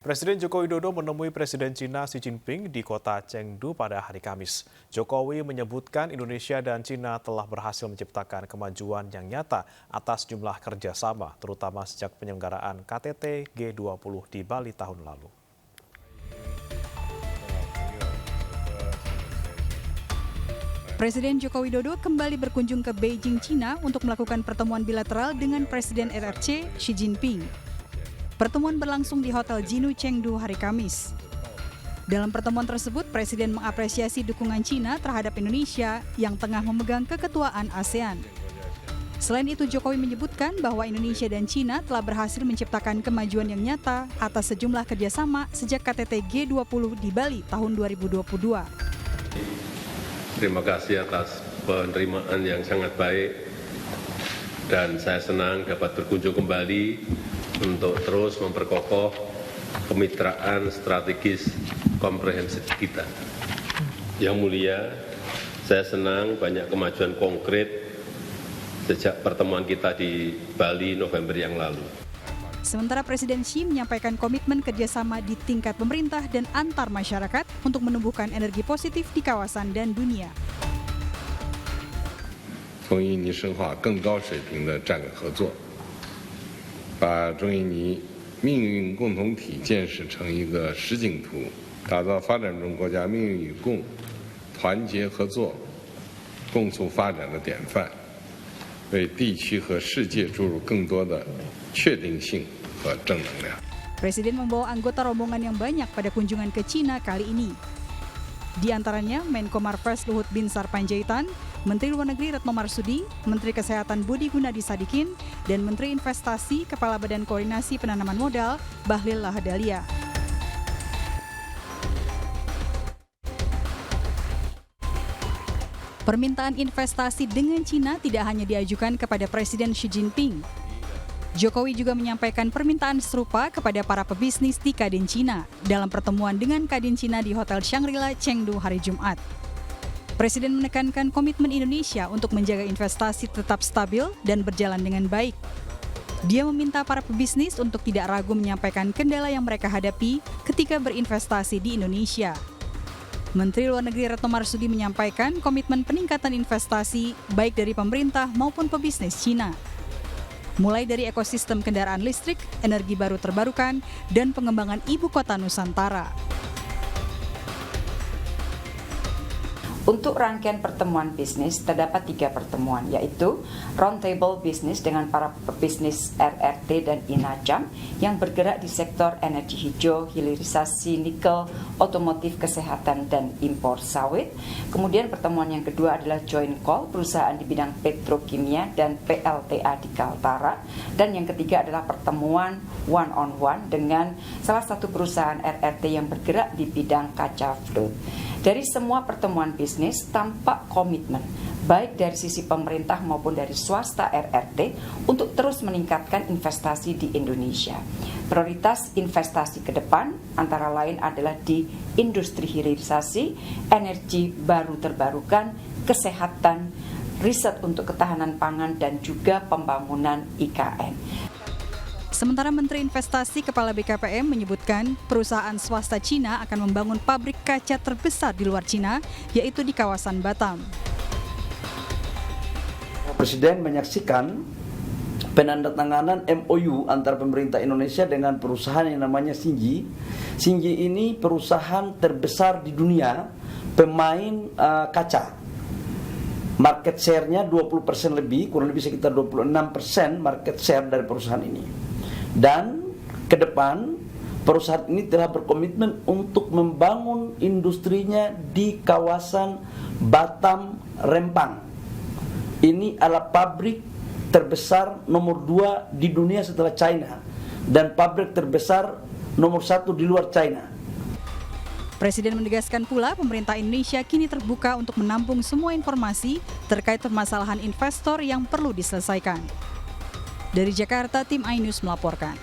Presiden Joko Widodo menemui Presiden Cina Xi Jinping di kota Chengdu pada hari Kamis. Jokowi menyebutkan Indonesia dan Cina telah berhasil menciptakan kemajuan yang nyata atas jumlah kerjasama, terutama sejak penyelenggaraan KTT G20 di Bali tahun lalu. Presiden Joko Widodo kembali berkunjung ke Beijing, Cina untuk melakukan pertemuan bilateral dengan Presiden RRC Xi Jinping. Pertemuan berlangsung di Hotel Jinu Chengdu hari Kamis. Dalam pertemuan tersebut, Presiden mengapresiasi dukungan Cina terhadap Indonesia yang tengah memegang keketuaan ASEAN. Selain itu, Jokowi menyebutkan bahwa Indonesia dan Cina telah berhasil menciptakan kemajuan yang nyata atas sejumlah kerjasama sejak KTT G20 di Bali tahun 2022. Terima kasih atas penerimaan yang sangat baik dan saya senang dapat berkunjung kembali untuk terus memperkokoh kemitraan strategis komprehensif kita. Yang mulia, saya senang banyak kemajuan konkret sejak pertemuan kita di Bali November yang lalu. Sementara Presiden Xi menyampaikan komitmen kerjasama di tingkat pemerintah dan antar masyarakat untuk menumbuhkan energi positif di kawasan dan dunia. 从印尼深化更高水平的战略合作，把中印尼命运共同体建设成一个实景图，打造发展中国家命运与共、团结合作、共促发展的典范，为地区和世界注入更多的确定性和正能量。 Presiden membawa anggota rombongan yang banyak pada kunjungan ke Cina kali ini. Di antaranya Menko Marves Luhut Binsar Panjaitan, Menteri Luar Negeri Retno Marsudi, Menteri Kesehatan Budi Gunadi Sadikin, dan Menteri Investasi Kepala Badan Koordinasi Penanaman Modal Bahlil Lahadalia. Permintaan investasi dengan Cina tidak hanya diajukan kepada Presiden Xi Jinping. Jokowi juga menyampaikan permintaan serupa kepada para pebisnis di Kadin Cina dalam pertemuan dengan Kadin Cina di Hotel Shangri-La Chengdu hari Jumat. Presiden menekankan komitmen Indonesia untuk menjaga investasi tetap stabil dan berjalan dengan baik. Dia meminta para pebisnis untuk tidak ragu menyampaikan kendala yang mereka hadapi ketika berinvestasi di Indonesia. Menteri Luar Negeri Retno Marsudi menyampaikan komitmen peningkatan investasi baik dari pemerintah maupun pebisnis Cina. Mulai dari ekosistem kendaraan listrik, energi baru terbarukan, dan pengembangan ibu kota Nusantara. Untuk rangkaian pertemuan bisnis, terdapat 3 pertemuan, yaitu Roundtable Bisnis dengan para pebisnis RRT dan INAJAM yang bergerak di sektor energi hijau, hilirisasi nikel, otomotif, kesehatan, dan impor sawit. Kemudian pertemuan yang kedua adalah Joint Call, perusahaan di bidang petrokimia dan PLTA di Kaltara. Dan yang ketiga adalah pertemuan one-on-one dengan salah satu perusahaan RRT yang bergerak di bidang kaca fluid. Dari semua pertemuan bisnis tampak komitmen, baik dari sisi pemerintah maupun dari swasta RRT, untuk terus meningkatkan investasi di Indonesia. Prioritas investasi ke depan antara lain adalah di industri hilirisasi, energi baru terbarukan, kesehatan, riset untuk ketahanan pangan, dan juga pembangunan IKN. Sementara Menteri Investasi Kepala BKPM menyebutkan perusahaan swasta Cina akan membangun pabrik kaca terbesar di luar Cina, yaitu di kawasan Batam. Presiden menyaksikan penandatanganan MOU antara pemerintah Indonesia dengan perusahaan yang namanya Xinyi. Xinyi ini perusahaan terbesar di dunia, pemain kaca. Market share-nya 20% lebih, kurang lebih sekitar 26% market share dari perusahaan ini. Dan ke depan perusahaan ini telah berkomitmen untuk membangun industrinya di kawasan Batam Rempang. Ini adalah pabrik terbesar nomor 2 di dunia setelah China dan pabrik terbesar nomor 1 di luar China. Presiden menegaskan pula pemerintah Indonesia kini terbuka untuk menampung semua informasi terkait permasalahan investor yang perlu diselesaikan. Dari Jakarta, tim iNews melaporkan.